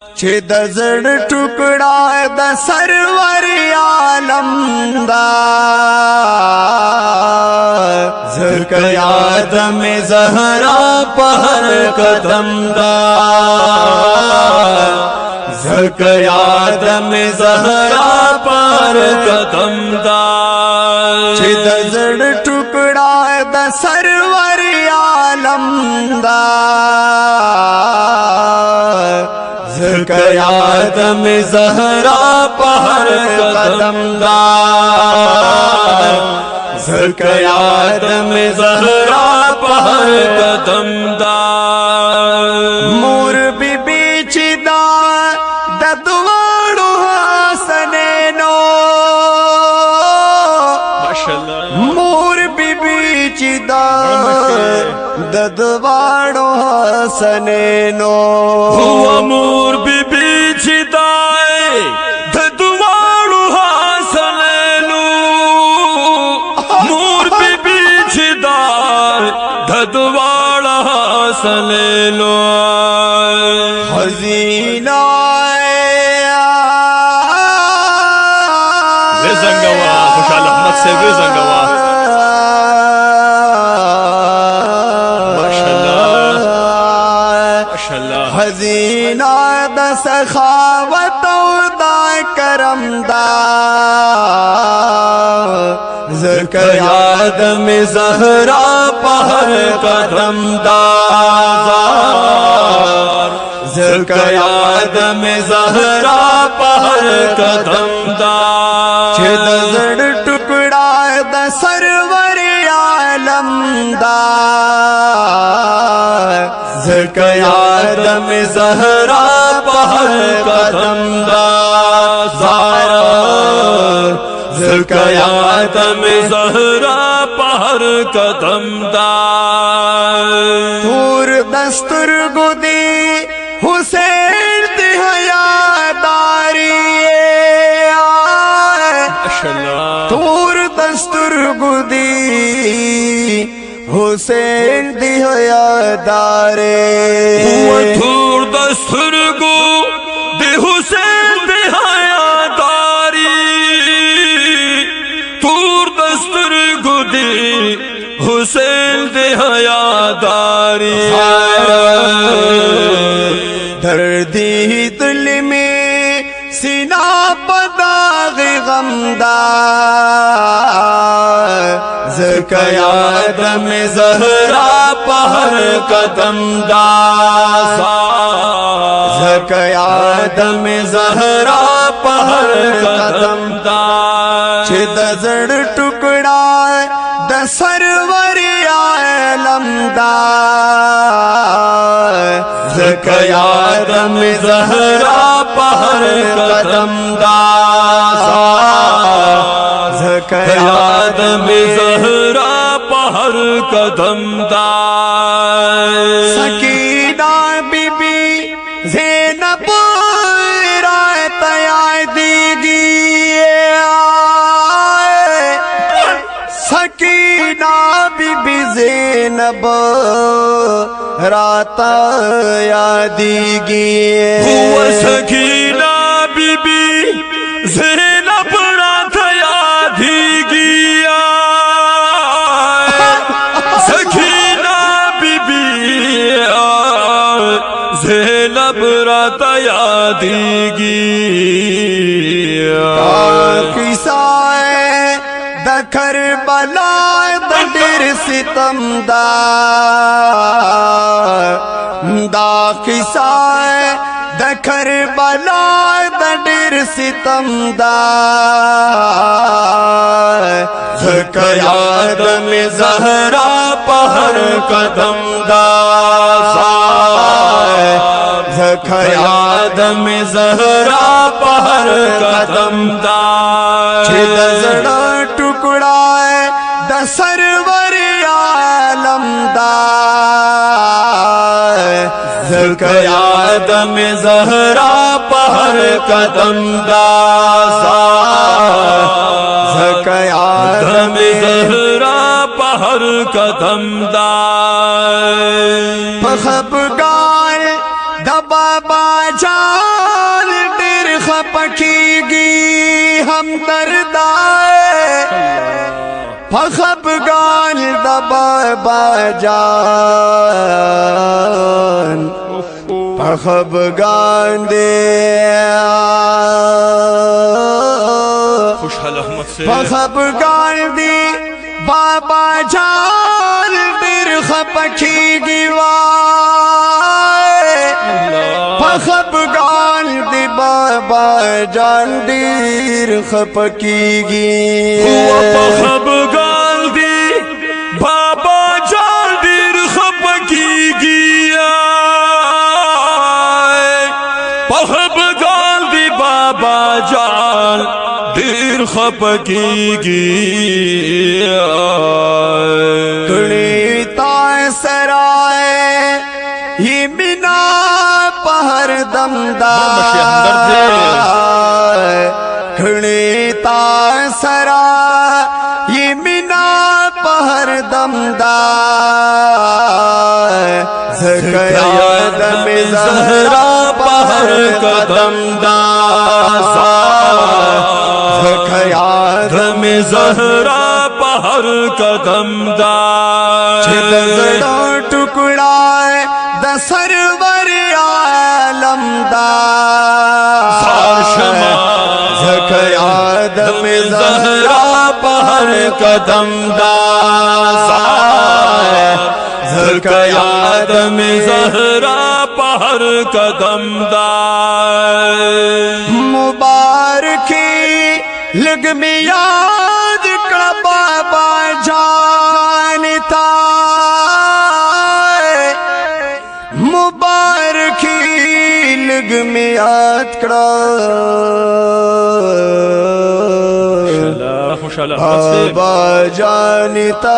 छे दजड़ टुकड़ा the server आलम दा ज़क़यात में ज़हरा पहर कदम दा ज़क़यात में ज़हरा पहर कदम दा छे दजड़ टुकड़ा द सरवर आलम दा ज़क़यात में ज़हरा पहर कदम दा ज़क़यात में ज़हरा पहर कदम दा मोर बीबी चिदा ददवाड़ो हसने नो मोर बीबी चिदा ददवाड़ो हसने नो मोर बीबी चिदाए ददवाड़ो हसने नो मोर बीबी चिदाए ददवाड़ा हसने नो हज़ीना ज़ंगवा खुशाल अहमद से वे ज़ंगवा हज़ीना द सखावत दा करम दा ज़क़यात में ज़हरा पहर कदम दा ज़क़यात में ज़हरा पहर कदम दा छे दजड़ टुकड़ा द सरवर आलम दा ज़क़यात में ज़हरा पहर कदम दा ज़क़यात में ज़हरा पहर कदम दा तूर दस्तूर गुदी हुसैन हयादारी तूर दस्तूर गुदी हुसैन हयादारे तूर दस्तूर गो दे हुसैन हयादारी तूर दस्तूर गुदी हुसैन हयादारी दर्दी दिल में सीना पदाग गमदा ज़क़यात में ज़हरा पहर कदम दा ज़क़यात में ज़हरा पहर कदम दा छे दजड़ टुकड़ा द सरवर आलम दा ज़क़यात में ज़हरा पहर कदम दा ज़क़यात में ज़हरा पहर कदम दा सकीना बीबी ज़ैनब रात यादीगी सकीना बीबी ज़ैनब रात यादीगी सकीना बीबी ज़ैनब रात यादीगी सकीना बीबी ज़ैनब रात यादीगी किसाए दखर बला दंडर सितम दा किसाए दखर बला दंडर सितम दा ज़क़यात में ज़हरा पहर कदम दा ज़क़यात में ज़हरा पहर कदम दा छे दजड़ टुकड़ा द सरवर आलम दा ज़क़यात में ज़हरा पहर कदम दा ज़क़यात में ज़हरा पहर कदम दा खफगान दबा बाजा खपकीगी हम दर्दाए फखबगान दबा बाजान फखबगान दे खुशहाल अहमद से फखबगान दी बाबा जान दिर खपकीगी फखबगान दी बाबा जान दिर खपकीगी फखबगान दी बाबा जान दिर खपकीगी फखबगान दी बाबा जान दिर खपकीगी सराय ये बिना पहर दमदार खड़ीता सरा ये बिना पहर दमदार ज़क़यादम ज़हरा पहर कदमदार ज़क़यादम ज़हरा पहर कदमदार टुकड़ा दसरवर आलमदार ज़क़यादम ज़हरा पहर कदमदार ज़क़यादम ज़हरा पहर कदमदार मुबारकी लग में याद का बाबा जानता मुबारकी लग में याद का बाबा जानता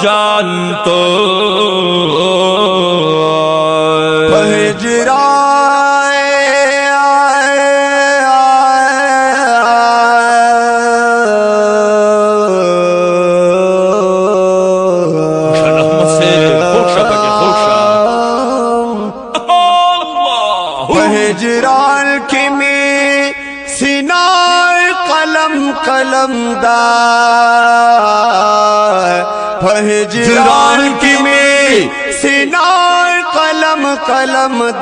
जान तो हिजरान की में सिनार कलम कलमदार हिजरान की में सिनार कलम कलमदार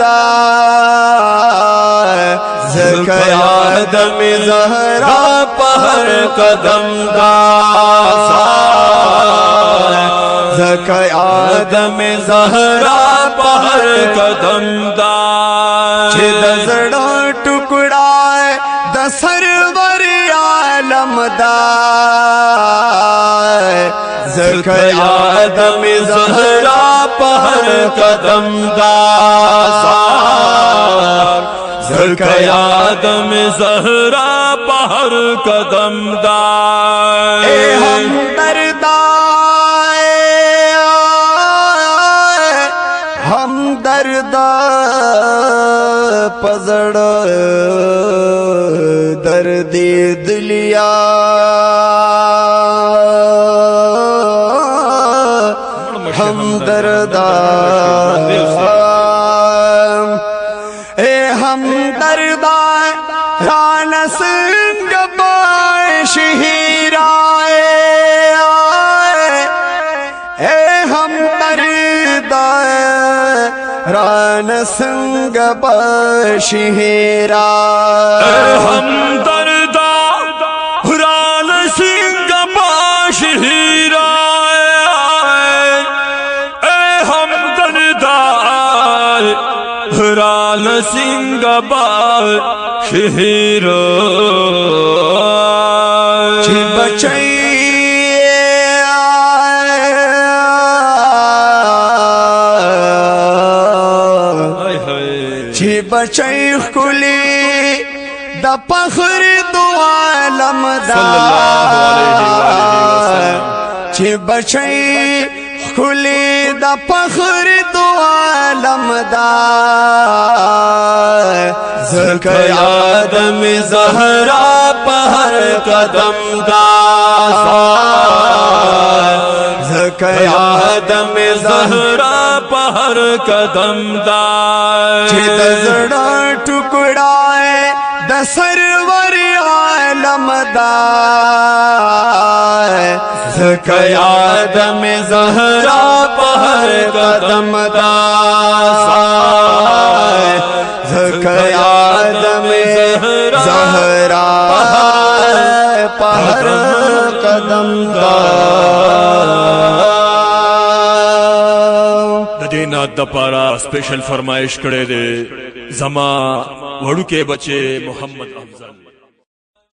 ज़क़यादम ज़हरा पहर कदमदार ज़क़यादम ज़हरा पहर कदमदार दसड़ा टुकड़ा दसरवर आलमदार ज़क़यादम ज़हरा पहर कदमदार ज़क़यादम ज़हरा पहर कदमदार हम दर्दा पजड़ दर्दे दिलिया हम दर्दा हम दर्दा रान सिंह शहीराए हम दर्दा रान सिंह बशहीरा हम दर्दा रान सिंह बशहीरा हम दर्दा रान सिंह बशहीरा बचई बचैख कुली द फख्र दो आलमदार बचैख कुली द फख्र दो लमदार ज़क़याद में ज़हरा पहर कदम दार ज़क़याद में ज़हरा पहर कदम दार दसड़ा टुकड़ाए दसरवर आलमदार ज़क़याद में ज़हरा पहर कदम दार ज़क़याद में ज़हरा पहर कदम दार दीना दपारा स्पेशल फरमाइश करे दे जमा वड़ू के बच्चे मोहम्मद अफजल।